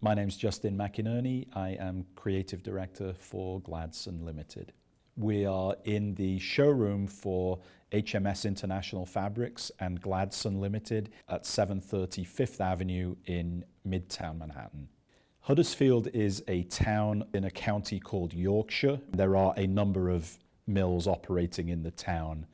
My name's Justin McInerney. I am Creative Director for Gladson Limited. We are in the showroom for HMS International Fabrics and Gladson Limited at 730 Fifth Avenue in Midtown Manhattan. Huddersfield is a town in a county called Yorkshire. There are a number of mills operating in the town,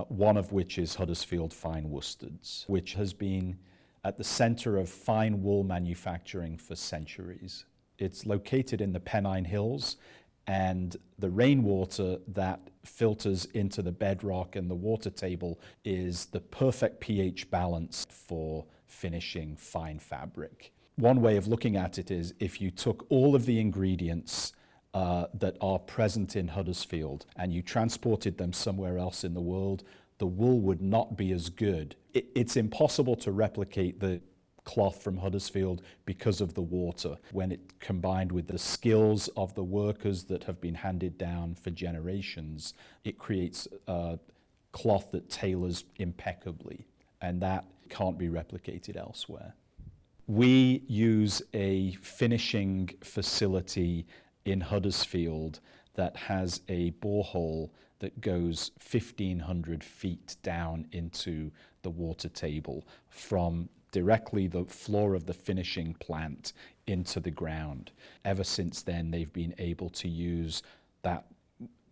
one of which is Huddersfield Fine Worsteds, which has been at the center of fine wool manufacturing for centuries. It's located in the Pennine Hills, and the rainwater that filters into the bedrock and the water table is the perfect pH balance for finishing fine fabric. One way of looking at it is if you took all of the ingredients that are present in Huddersfield and you transported them somewhere else in the world, the wool would not be as good. It's impossible to replicate the cloth from Huddersfield because of the water. When it combined with the skills of the workers that have been handed down for generations, it creates a cloth that tailors impeccably, and that can't be replicated elsewhere. We use a finishing facility in Huddersfield that has a borehole that goes 1,500 feet down into the water table from directly the floor of the finishing plant into the ground. Ever since then, they've been able to use that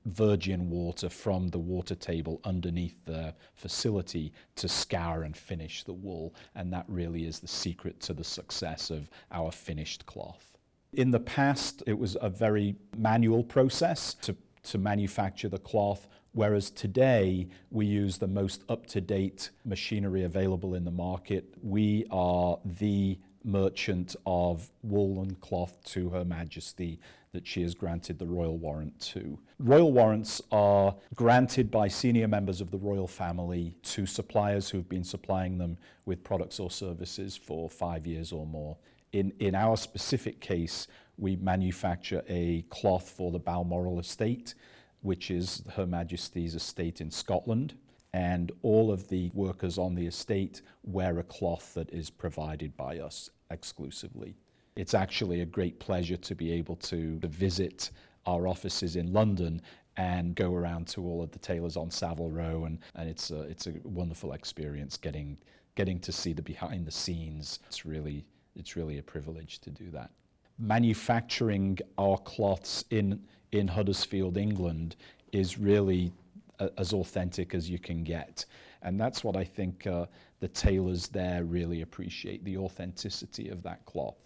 virgin water from the water table underneath the facility to scour and finish the wool, and that really is the secret to the success of our finished cloth. In the past, it was a very manual process to manufacture the cloth, whereas today we use the most up-to-date machinery available in the market. We are the merchant of wool and cloth to Her Majesty that she has granted the royal warrant to. Royal warrants are granted by senior members of the royal family to suppliers who've been supplying them with products or services for 5 years or more. In our specific case, we manufacture a cloth for the Balmoral estate, which is Her Majesty's estate in Scotland, and all of the workers on the estate wear a cloth that is provided by us exclusively. It's actually a great pleasure to be able to visit our offices in London and go around to all of the tailors on Savile Row, and it's a wonderful experience getting to see the behind the scenes. It's really a privilege to do that. Manufacturing our cloths in Huddersfield, England is really as authentic as you can get. And that's what I think the tailors there really appreciate, the authenticity of that cloth.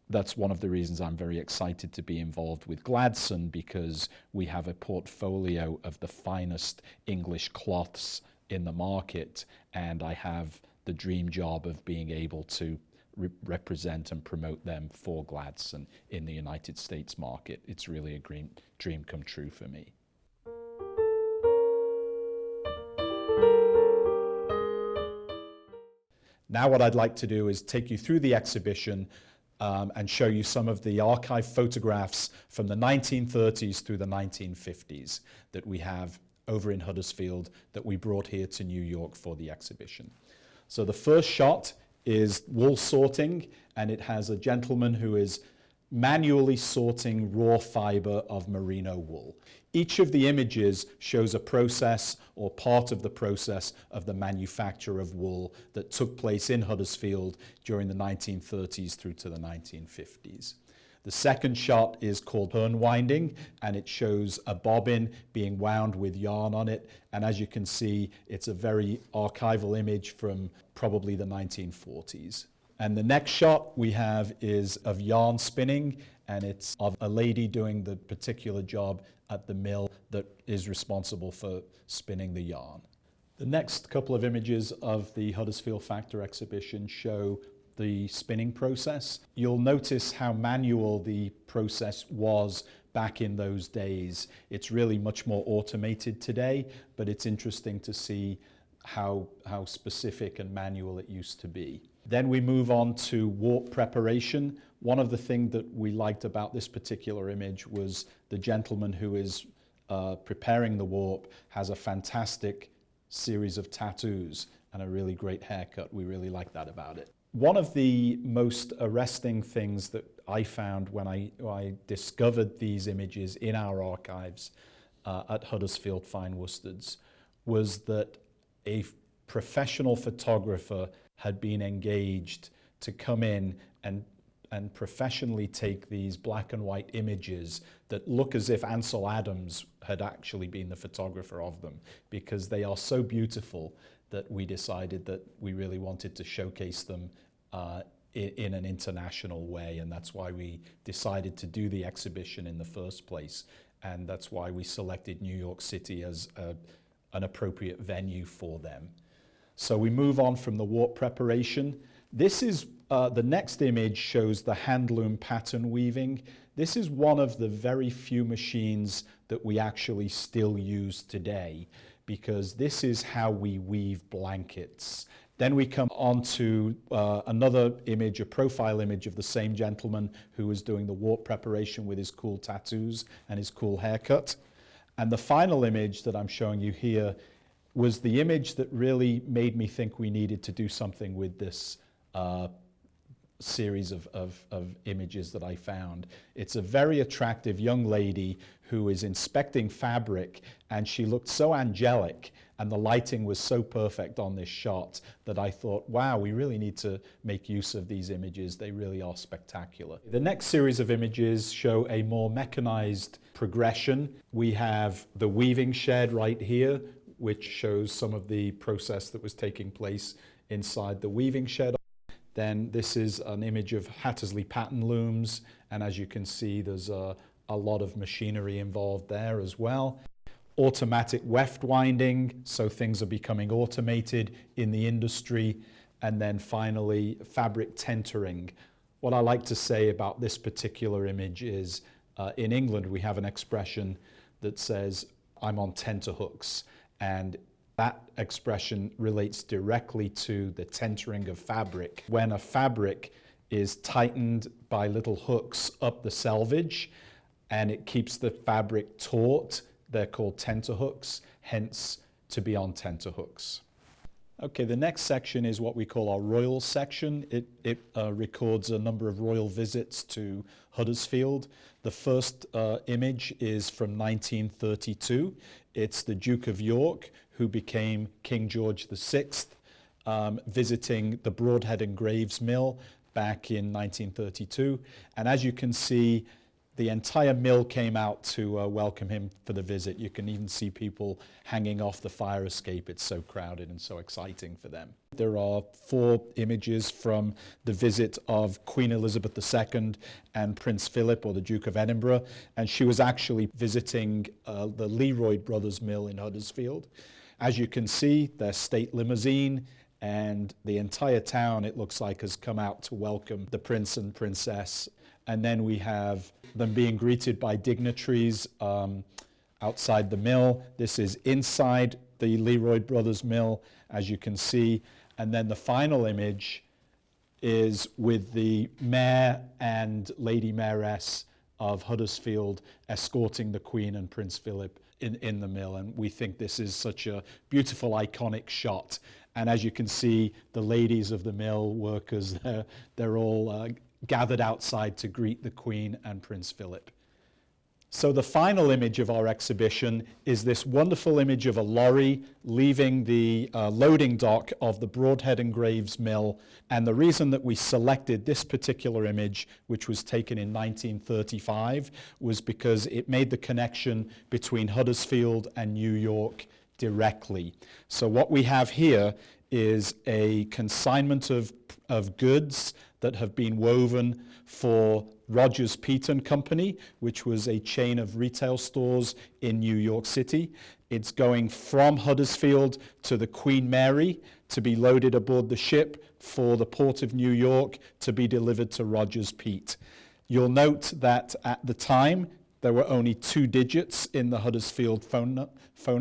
That's one of the reasons I'm very excited to be involved with Gladson, because we have a portfolio of the finest English cloths in the market, and I have the dream job of being able to represent and promote them for Gladson in the United States market. It's really a dream come true for me. Now what I'd like to do is take you through the exhibition and show you some of the archive photographs from the 1930s through the 1950s that we have over in Huddersfield that we brought here to New York for the exhibition. So the first shot is wool sorting, and it has a gentleman who is manually sorting raw fiber of merino wool. Each of the images shows a process or part of the process of the manufacture of wool that took place in Huddersfield during the 1930s through to the 1950s. The second shot is called turn winding, and it shows a bobbin being wound with yarn on it. And as you can see, it's a very archival image from probably the 1940s. And the next shot we have is of yarn spinning, and it's of a lady doing the particular job at the mill that is responsible for spinning the yarn. The next couple of images of the Huddersfield Factor exhibition show the spinning process. You'll notice how manual the process was back in those days. It's really much more automated today, but it's interesting to see how specific and manual it used to be. Then we move on to warp preparation. One of the things that we liked about this particular image was the gentleman who is preparing the warp has a fantastic series of tattoos and a really great haircut. We really like that about it. One of the most arresting things that I found when I discovered these images in our archives at Huddersfield Fine Worsteds was that a professional photographer had been engaged to come in and professionally take these black and white images that look as if Ansel Adams had actually been the photographer of them, because they are so beautiful that we decided that we really wanted to showcase them in an international way, and that's why we decided to do the exhibition in the first place, and that's why we selected New York City as an appropriate venue for them. So we move on from the warp preparation. This is the next image shows the handloom pattern weaving. This is one of the very few machines that we actually still use today, because this is how we weave blankets. Then we come on to another image, a profile image of the same gentleman who was doing the warp preparation with his cool tattoos and his cool haircut. And the final image that I'm showing you here was the image that really made me think we needed to do something with this series of images that I found. It's a very attractive young lady who is inspecting fabric, and she looked so angelic, and the lighting was so perfect on this shot that I thought, wow, we really need to make use of these images. They really are spectacular. The next series of images show a more mechanized progression. We have the weaving shed right here, which shows some of the process that was taking place inside the weaving shed. Then this is an image of Hattersley pattern looms, and as you can see, there's a lot of machinery involved there as well. Automatic weft winding, so things are becoming automated in the industry. And then finally, fabric tentering. What I like to say about this particular image is, in England, we have an expression that says, I'm on tenterhooks, and that expression relates directly to the tentering of fabric. When a fabric is tightened by little hooks up the selvage and it keeps the fabric taut, they're called tenterhooks, hence to be on tenterhooks. Okay, the next section is what we call our royal section. It records a number of royal visits to Huddersfield. The first image is from 1932. It's the Duke of York, who became King George VI, visiting the Broadhead and Graves Mill back in 1932. And as you can see, the entire mill came out to welcome him for the visit. You can even see people hanging off the fire escape. It's so crowded and so exciting for them. There are 4 images from the visit of Queen Elizabeth II and Prince Philip, or the Duke of Edinburgh, and she was actually visiting the Leroyd Brothers Mill in Huddersfield. As you can see, their state limousine and the entire town, it looks like, has come out to welcome the prince and princess. And then we have them being greeted by dignitaries outside the mill. This is inside the Leroyd Brothers Mill, as you can see. And then the final image is with the mayor and Lady Mayoress of Huddersfield escorting the Queen and Prince Philip in the mill. And we think this is such a beautiful, iconic shot. And as you can see, the ladies of the mill workers, they're all gathered outside to greet the Queen and Prince Philip. So the final image of our exhibition is this wonderful image of a lorry leaving the loading dock of the Broadhead and Graves Mill. And the reason that we selected this particular image, which was taken in 1935, was because it made the connection between Huddersfield and New York directly. So what we have here is a consignment of goods that have been woven for Rogers Peet and Company, which was a chain of retail stores in New York City. It's going from Huddersfield to the Queen Mary to be loaded aboard the ship for the Port of New York to be delivered to Rogers Peet. You'll note that at the time, there were only 2 digits in the Huddersfield phone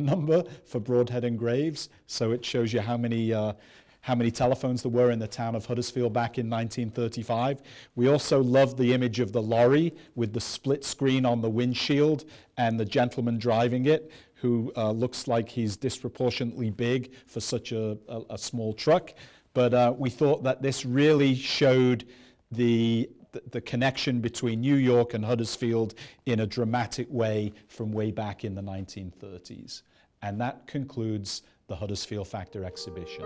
number for Broadhead and Graves, so it shows you how many telephones there were in the town of Huddersfield back in 1935. We also love the image of the lorry with the split screen on the windshield and the gentleman driving it, who looks like he's disproportionately big for such a small truck. But we thought that this really showed the the connection between New York and Huddersfield in a dramatic way from way back in the 1930s. And that concludes the Huddersfield Factor exhibition.